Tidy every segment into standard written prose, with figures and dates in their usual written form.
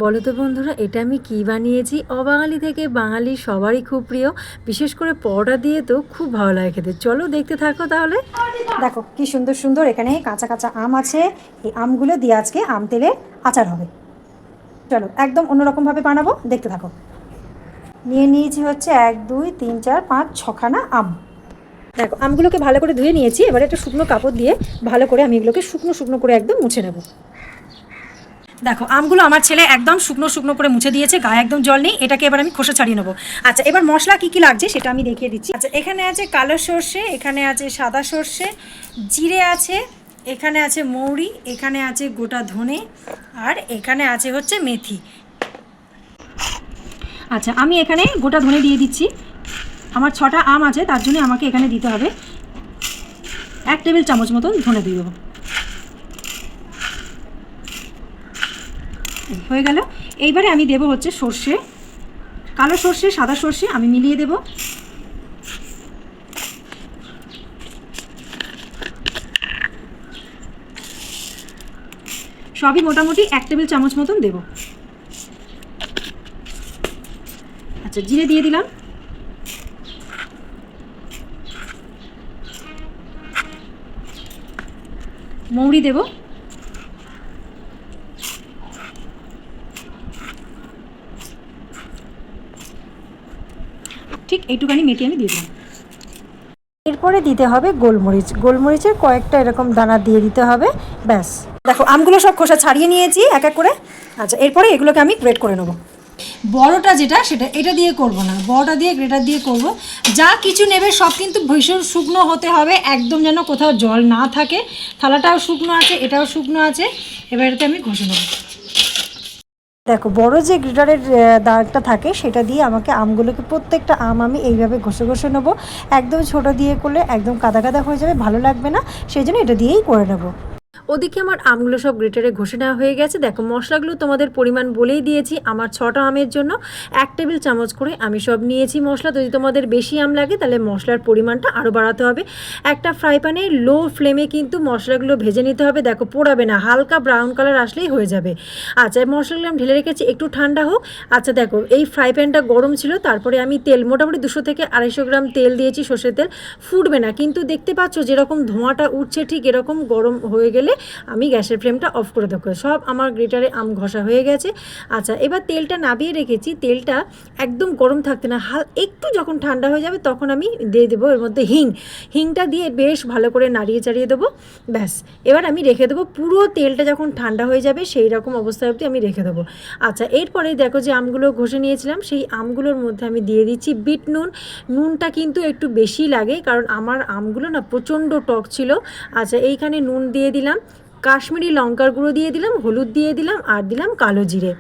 বলো তো বন্ধুরা, এটা আমি কি বানিয়েছি? অবাঙালি থেকে বাঙালি সবারই খুব প্রিয়, বিশেষ করে পরোটা দিয়ে তো খুব ভালো লাগে খেতে। চলো দেখতে থাকো তাহলে। দেখো কি সুন্দর সুন্দর এখানে কাঁচা কাঁচা আম আছে। এই আমগুলো দিয়ে আজকে আম তেলের আচার হবে। চলো একদম অন্যরকমভাবে বানাবো, দেখতে থাকো। নিয়ে নিয়েছি হচ্ছে 1 2 3 4 5 6খানা আম। দেখো আমগুলোকে ভালো করে ধুয়ে নিয়েছি। এবারে একটা শুকনো কাপড় দিয়ে ভালো করে আমি এগুলোকে শুকনো শুকনো করে একদম মুছে নেব। দেখো আমগুলো আমার ছেলে একদম শুকনো শুকনো করে মুছে দিয়েছে, গায়ে একদম জল নেই। এটাকে এবার আমি খোসা ছাড়িয়ে নেবো। আচ্ছা, এবার মশলা কি কি লাগছে সেটা আমি দেখিয়ে দিচ্ছি। আচ্ছা, এখানে আছে কালো সর্ষে, এখানে আছে সাদা সর্ষে, জিরে আছে, এখানে আছে মৌরি, এখানে আছে গোটা ধনে, আর এখানে আছে হচ্ছে মেথি। আচ্ছা, আমি এখানে গোটা ধনে দিয়ে দিচ্ছি। আমার 6টা আম আছে, তার জন্য আমাকে এখানে দিতে হবে 1 টেবিল চামচ মতন ধনে দিয়ে দেবো। হয়ে গেল। এইবারে আমি দেব হচ্ছে সর্ষে, কালো সর্ষে সাদা সর্ষে আমি মিলিয়ে দেব। সবই মোটামুটি 1 টেবিল চামচ মতন দেব। আচ্ছা, জিরে দিয়ে দিলাম, মৌরি দেব, ঠিক এইটুখানি মেথি আমি দিয়ে দিলাম। এরপরে দিতে হবে গোলমরিচ, গোলমরিচের কয়েকটা এরকম দানা দিয়ে দিতে হবে। ব্যাস। দেখো আমগুলো সব খোসা ছাড়িয়ে নিয়েছি এক এক করে। আচ্ছা, এরপরে এগুলোকে আমি গ্রেট করে নেবো। বড়টা যেটা সেটা এটা দিয়ে করব না, বড়টা দিয়ে গ্রেটার দিয়ে করব। যা কিছু নেবে সব কিন্তু ভীষণ শুকনো হতে হবে, একদম যেন কোথাও জল না থাকে। থালাটাও শুকনো আছে, এটাও শুকনো আছে। এবার এটাতে আমি ঘষে নেব। দেখো বড় যে গ্রেটারের দাগটা থাকে সেটা দিয়ে আমাকে আমগুলোকে প্রত্যেকটা আম আমি এইভাবে ঘষে ঘষে নেবো। একদম ছোট দিয়ে করলে একদম কাদা কাদা হয়ে যাবে, ভালো লাগবে না। সেই জন্য এটা দিয়েই করে নেবো। ওদিকে আমার আমগুলো সব গ্রেটারে ঘষে নেওয়া হয়ে গেছে। দেখো মশলাগুলো তোমাদের পরিমাণ বলেই দিয়েছি। আমার 6টা আমের জন্য 1 টেবিল চামচ করে আমি সব নিয়েছি মশলা। যদি তোমাদের বেশি আম লাগে তাহলে মশলার পরিমাণটা আরও বাড়াতে হবে। একটা ফ্রাই প্যানে লো ফ্লেমে কিন্তু মশলাগুলো ভেজে নিতে হবে। দেখো পোড়াবে না, হালকা ব্রাউন কালার আসলেই হয়ে যাবে। আচ্ছা, মশলাগুলো আমি ঢেলে রেখেছি, একটু ঠান্ডা হোক। আচ্ছা দেখো, এই ফ্রাই প্যানটা গরম ছিল, তারপরে আমি তেল মোটামুটি 200 থেকে 250 গ্রাম তেল দিয়েছি, সর্ষের তেল। ফুটবে না কিন্তু, দেখতে পাচ্ছ যেরকম ধোঁয়াটা উঠছে ঠিক এরকম গরম হয়ে গেলে আমি গ্যাসের ফ্লেমটা অফ করে দেবো। সব আমার গ্রেটারে আম ঘষা হয়ে গেছে। আচ্ছা, এবার তেলটা নাবিয়ে রেখেছি। তেলটা একদম গরম থাকতে না, একটু যখন ঠান্ডা হয়ে যাবে তখন আমি দিয়ে দেবো এর মধ্যে হিংটা দিয়ে বেশ ভালো করে নাড়িয়ে চাড়িয়ে দেবো। ব্যাস, এবার আমি রেখে দেবো। পুরো তেলটা যখন ঠান্ডা হয়ে যাবে সেই রকম অবস্থা অবধি আমি রেখে দেবো। আচ্ছা, এরপরে দেখো যে আমগুলো ঘষে নিয়েছিলাম সেই আমগুলোর মধ্যে আমি দিয়ে দিচ্ছি বিট নুন। নুনটা কিন্তু একটু বেশি লাগে, কারণ আমার আমগুলো না প্রচণ্ড টক ছিল। আচ্ছা, এইখানে নুন দিয়ে দিলাম, কাশ্মীরি লঙ্কার গুঁড়ো দিয়ে দিলাম, হলুদ দিয়ে দিলাম, আর দিলাম কালো জিরে।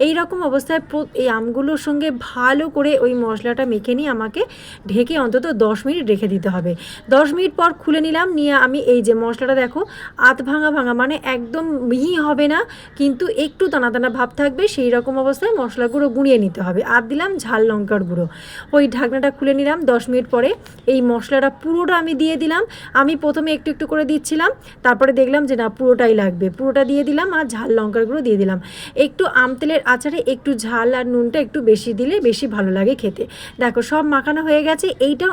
এই রকম অবস্থায় এই আমগুলোর সঙ্গে ভালো করে ওই মশলাটা মেখে নিয়ে আমাকে ঢেকে অন্তত 10 মিনিট রেখে দিতে হবে। 10 মিনিট পর খুলে নিলাম, নিয়ে আমি এই যে মশলাটা দেখো আধ ভাঙা ভাঙা, মানে একদম মিহি হবে না কিন্তু একটু দানা দানা ভাব থাকবে, সেই রকম অবস্থায় মশলাগুলো গুঁড়িয়ে নিতে হবে। আর দিলাম ঝাল লঙ্কার গুঁড়ো। ওই ঢাকনাটা খুলে নিলাম। 10 মিনিট পরে এই মশলাটা পুরোটা আমি দিয়ে দিলাম। আমি প্রথমে একটু একটু করে দিচ্ছিলাম, তারপরে দেখলাম যে না পুরোটাই লাগবে, পুরোটা দিয়ে দিলাম। আর ঝাল লঙ্কার গুঁড়ো দিয়ে দিলাম। একটু আম তেলের আচারে একটু ঝাল আর নুনটা একটু বেশি দিলে বেশি ভালো লাগে খেতে। দেখো সব মাখানো হয়ে গেছে। এইটাও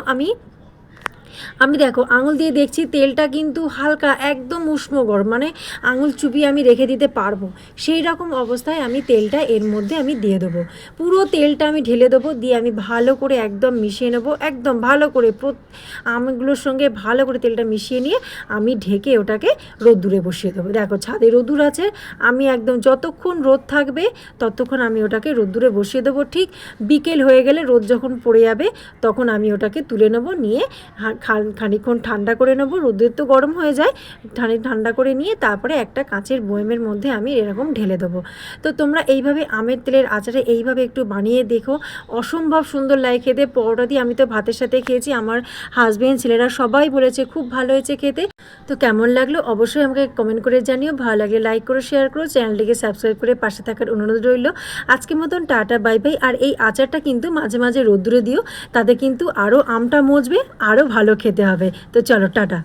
আমি দেখো আঙুল দিয়ে দেখছি তেলটা কিন্তু হালকা একদম উষ্ণ গরম, মানে আঙুল চুপিয়ে আমি রেখে দিতে পারবো। সেই রকম অবস্থায় আমি তেলটা এর মধ্যে আমি দিয়ে দেবো। পুরো তেলটা আমি ঢেলে দেবো, দিয়ে আমি ভালো করে একদম মিশিয়ে নেবো, একদম ভালো করে আমগুলোর সঙ্গে ভালো করে তেলটা মিশিয়ে নিয়ে আমি ঢেকে ওটাকে রোদ্দুরে বসিয়ে দেবো। দেখো ছাদে রোদ্দুর আছে, আমি একদম যতক্ষণ রোদ থাকবে ততক্ষণ আমি ওটাকে রোদ্দুরে বসিয়ে দেবো। ঠিক বিকেল হয়ে গেলে রোদ যখন পড়ে যাবে তখন আমি ওটাকে তুলে নেবো, নিয়ে খানিকক্ষণ ঠান্ডা করে নেবো। রোদের তো গরম হয়ে যায়, ঠান্ডা করে নিয়ে তারপরে একটা কাঁচের বয়মের মধ্যে আমি এরকম ঢেলে দেবো। তো তোমরা এইভাবে আমের তেলের আচারে এইভাবে একটু বানিয়ে দেখো, অসম্ভব সুন্দর লাগে খেতে। পরোটা দিয়ে আমি তো ভাতের সাথে খেয়েছি, আমার হাজব্যান্ড ছেলেরা সবাই বলেছে খুব ভালো হয়েছে খেতে। তো কেমন লাগলো অবশ্যই আমাকে কমেন্ট করে জানিও। ভালো লাগলে লাইক করো, শেয়ার করো, চ্যানেলটিকে সাবস্ক্রাইব করে পাশে থাকার অনুরোধ রইল। আজকের মতন টাটা বাই বাই। আর এই আচারটা কিন্তু মাঝে মাঝে রোদ্দুরে দিও, তাতে কিন্তু আরও আমটা মজবে, আরও ভালো খেতে হবে। তো চলো টাটা।